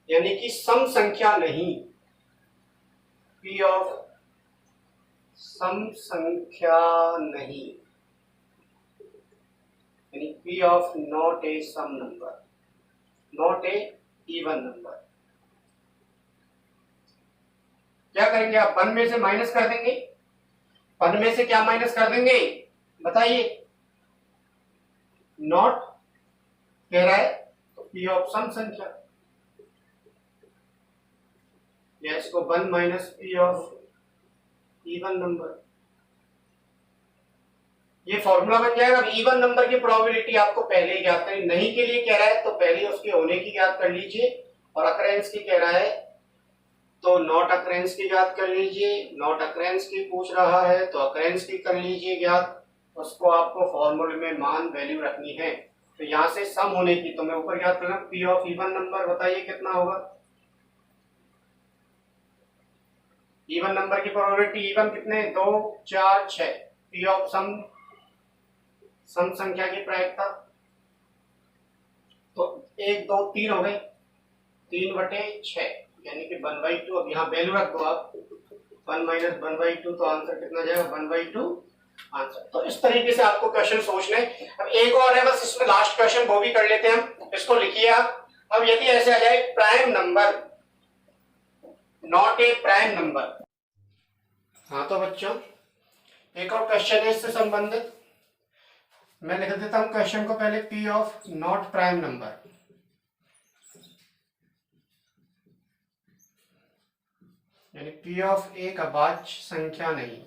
यानी कि सम संख्या नहीं, पी ऑफ सम संख्या नहीं, यानी पी ऑफ नॉट ए सम number, not a even number. क्या करेंगे आप, 1 में से माइनस कर देंगे, 1 में से क्या माइनस कर देंगे बताइए, नॉट कह रहा है, तो पी ऑफ सम संख्या, या इसको 1 minus P of even number, ये फॉर्मूला बन जाएगा। अब इवन नंबर की प्रोबेबिलिटी आपको पहले ही ज्ञात करनी, नहीं के लिए कह रहा है तो पहले उसके होने की ज्ञात कर लीजिए, और अकरेंस की कह रहा है तो नॉट अकरेंस की ज्ञात कर लीजिए। नॉट अकरेंस की पूछ रहा है तो अकरेंस की कर लीजिए ज्ञात, उसको आपको फॉर्मूले में मान वैल्यू रखनी है। तो यहां से सम होने की तो मैं ऊपर ज्ञात करना, पी ऑफ इवन नंबर बताइए कितना होगा। इवन नंबर की प्रोबेबिलिटी, इवन कितने, 2 4 6, पी ऑफ सम संख्या की प्रायिकता तो 1 2 3 हो गए, 3/6 यानी कि 1/2। अब यहाँ वैल्यू रख दो आप, 1 माइनस 1/2, तो आंसर कितना जाएगा, 1/2 आंसर। तो इस तरीके से आपको क्वेश्चन सोचने। अब एक और है बस इसमें लास्ट क्वेश्चन, वो भी कर लेते हैं हम, इसको लिखिए आप। अब यदि ऐसे आ जाए prime number not A prime number, हाँ तो बच्चों एक और क्वेश्चन है इससे संबंधित, मैं लिख देता हूं क्वेश्चन को पहले, P of not prime number, यानी पी ऑफ एक अभाज्य संख्या नहीं।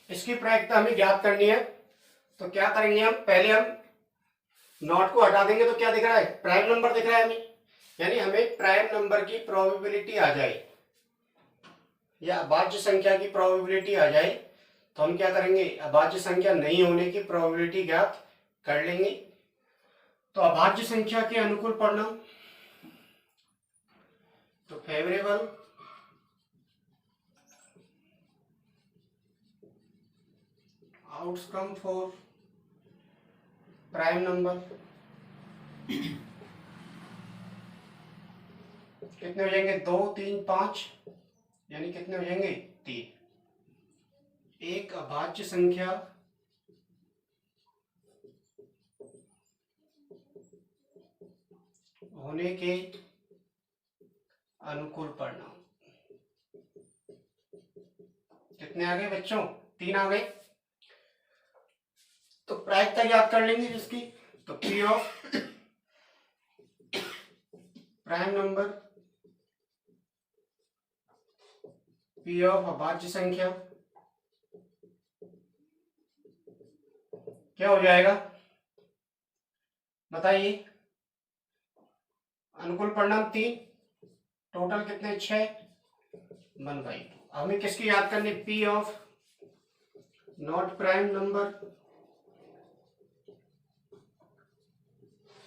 इसकी प्रायिकता हमें ज्ञात करनी है, तो क्या करेंगे हम, पहले हम नॉट को हटा देंगे तो क्या दिख रहा है, प्राइम नंबर दिख रहा है हमें, यानी हमें प्राइम नंबर की प्रोबेबिलिटी आ जाए या अभाज्य संख्या की प्रोबेबिलिटी आ जाए, तो हम क्या करेंगे, अभाज्य संख्या नहीं होने की प्रोबेबिलिटी ज्ञात कर लेंगे। तो अभाज्य संख्या के अनुकूल परिणाम, तो favourable outcome for prime number कितने हो जाएंगे, 2 3 5, यानी कितने हो जाएंगे, 3। एक अभाज्य संख्या होने के अनुकूल परिणाम कितने आ गए बच्चों, 3 आ गए। तो प्रायिकता याद कर लेंगे जिसकी, तो P of prime number, P of अभाज्य संख्या क्या हो जाएगा बताइए, अनुकूल परिणाम 3, टोटल कितने 6, 1/2। हमें किसकी याद करनी, P of not prime number,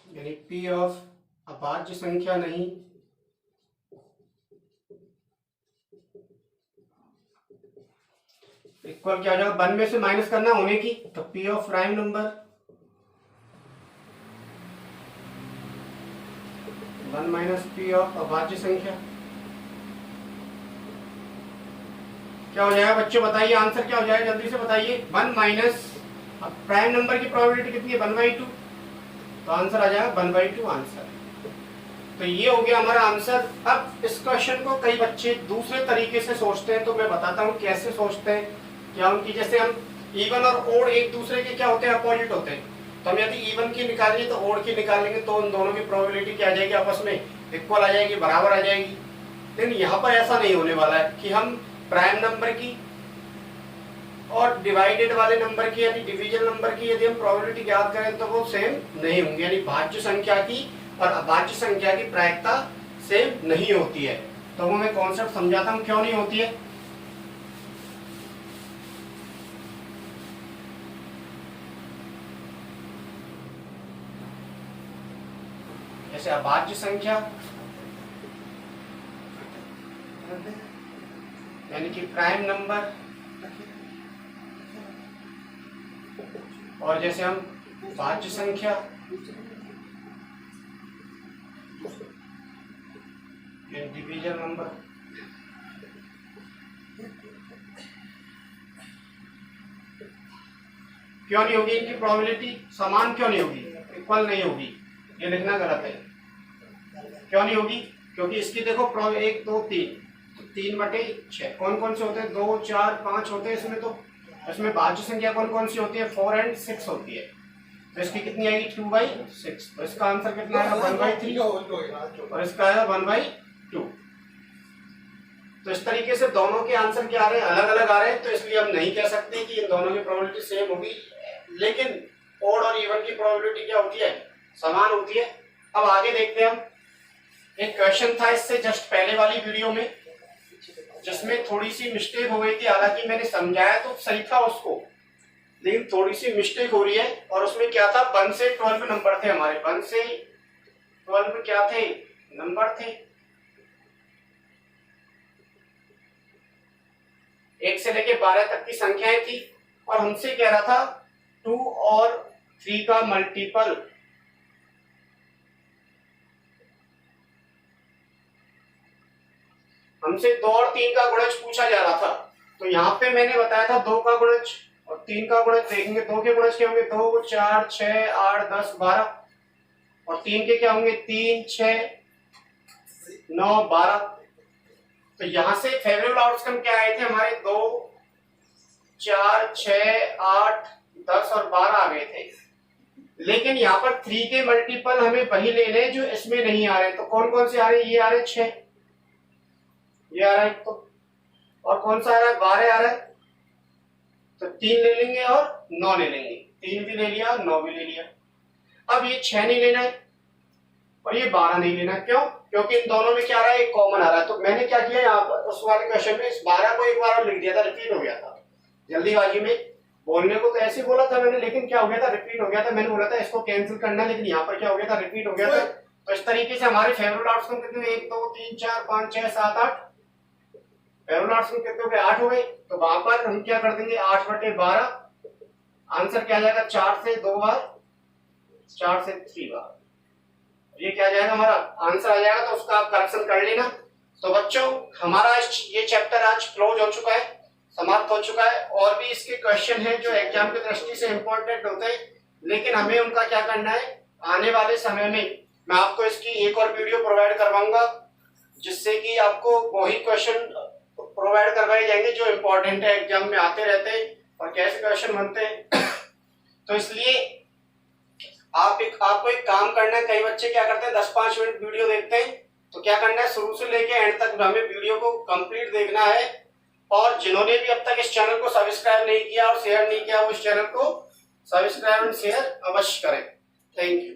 यानी पी ऑफ अभाज्य संख्या नहीं, इक्वल क्या हो जाएगा, 1 में से माइनस करना होने की, तो P of prime number 1 minus P of अभाज्य संख्या क्या हो जाएगा बच्चों, बताइए आंसर क्या हो जाएगा, जल्दी से बताइए। 1 माइनस, अब प्राइम नंबर की प्रोबेबिलिटी कितनी है, 1/2, तो आंसर आ जाएगा 1/2 आंसर। तो ये हो गया हमारा आंसर। अब इस क्वेश्चन को कई बच्चे दूसरे तरीके से सोचते हैं, तो मैं बताता हूँ कैसे सोचते हैं। क्या उनकी, जैसे हम इवन और ओड एक दूसरे के क्या होते हैं, अपोजिट होते हैं, तो हम यदि इवन की निकालेंगे तो ओड की निकालेंगे, तो उन दोनों की प्रोबेबिलिटी क्या आ जाएगी, आपस में इक्वल आ जाएगी, बराबर आ जाएगी। लेकिन यहाँ पर ऐसा नहीं होने वाला है कि हम प्राइम नंबर की और डिवाइडेड वाले नंबर की यानी डिविजन नंबर की यदि हम प्रोबेबिलिटी ज्ञात करें तो वो सेम नहीं होंगी, यानी भाज्य संख्या की और अभाज्य संख्या की प्रायिकता सेम नहीं होती है। तो वो मैं कॉन्सेप्ट समझाता हूँ क्यों नहीं होती है। जैसे अभाज्य संख्या यानी कि प्राइम नंबर, और जैसे हम भाज्य संख्या डिवीजन नंबर, क्यों नहीं होगी, इनकी प्रोबेबिलिटी समान क्यों नहीं होगी, इक्वल नहीं होगी, ये लिखना गलत है। क्यों नहीं होगी, क्योंकि इसकी देखो 1 2 3, 3/6 कौन कौन से होते हैं, 2 4 5 होते हैं, इसमें तो इसमें भाज्य संख्या कौन कौन सी होती है? 4 और 6 होती है। तो इसकी कितनी आएगी? 2/6। तो इसका आंसर कितना आएगा? 1/3 और इसका आएगा 1/2। तो इस तरीके से दोनों के आंसर क्या आ रहे हैं? अलग अलग आ रहे हैं। तो इसलिए हम नहीं कह सकते कि इन दोनों की प्रोबेबिलिटी सेम होगी, लेकिन ओड और इवन की प्रोबेबिलिटी क्या होती है? समान होती है। अब आगे देखते हैं हम। एक क्वेश्चन था इससे जस्ट पहले वाली वीडियो में, जिसमें थोड़ी सी मिस्टेक हो गई थी। हालांकि मैंने समझाया तो सही था उसको, लेकिन थोड़ी सी मिस्टेक हो रही है। और उसमें क्या था? 1 से 12 नंबर थे हमारे। 1 से 12 क्या थे? नंबर थे। 1 से लेके 12 तक की संख्याएं थी। और हमसे कह रहा था 2 और 3 का मल्टीपल। हमसे 2 और 3 का गुणज पूछा जा रहा था। तो यहाँ पे मैंने बताया था 2 का गुणज और 3 का गुणज देखेंगे। 2 के गुणज क्या होंगे? 2, 4, 6, 8, 10, 12। और 3 के क्या होंगे? 3, 6, 9, 12। तो यहां से फेवरेबल आउटकम क्या आए थे हमारे? 2, 4, 6, 8, 10 और 12 आ गए थे। लेकिन यहाँ पर 3 के मल्टीपल हमें वही लेने जो इसमें नहीं आ रहे। तो कौन कौन से आ रहे हैं? ये आ रहे हैं 6, ये आ रहा है तो, और कौन सा आ रहा है? 12 आ रहा है। तो 3 ले लेंगे और 9 ले लेंगे। 3 भी ले लिया और 9 भी ले लिया। अब ये 6 नहीं लेना है और ये 12 नहीं लेना। क्यों? क्योंकि इन दोनों में क्या आ रहा है? एक कॉमन आ रहा है। तो मैंने क्या किया यहाँ पर उस वाले क्वेश्चन में, इस 12 को एक बार लिख दिया था, रिपीट हो गया था जल्दीबाजी में। बोलने को तो ऐसे बोला था मैंने, लेकिन क्या हो गया था? रिपीट हो गया था। मैंने बोला था इसको कैंसिल करना, लेकिन यहाँ पर क्या हो गया था? रिपीट हो गया था। तो इस तरीके से हमारे फेवरेट आउटकम कितने? 1, 2, 3, 4, 5, 6, 7, 8। फेवरेट आउटकम कितने हो गए? 8 हो गए। तो वहां पर हम क्या कर देंगे? 8/12। आंसर क्या आ जाएगा? 4 से 2 बार, 4 से 3 बार। ये क्या आ जाएगा? हमारा आंसर आ जाएगा। तो उसका आप करेक्शन कर लेना। तो बच्चों, हमारा ये चैप्टर आज क्लोज हो चुका है, समाप्त हो चुका है। और भी इसके क्वेश्चन हैं जो एग्जाम की दृष्टि से इंपॉर्टेंट होते हैं, लेकिन हमें उनका क्या करना है? आने वाले समय में मैं आपको इसकी एक और वीडियो प्रोवाइड करवाऊंगा, जिससे कि आपको वही क्वेश्चन प्रोवाइड करवाए जाएंगे जो इंपॉर्टेंट है, एग्जाम में आते रहते हैं और कैसे क्वेश्चन बनते हैं। तो इसलिए आपको एक काम करना है। कई बच्चे क्या करते हैं? 10-5 मिनट वीडियो देखते हैं। तो क्या करना है? शुरू से लेके एंड तक हमें वीडियो को कंप्लीट देखना है। और जिन्होंने भी अब तक इस चैनल को सब्सक्राइब नहीं किया और शेयर नहीं किया, वो इस चैनल को सब्सक्राइब एंड शेयर अवश्य करें। Thank you.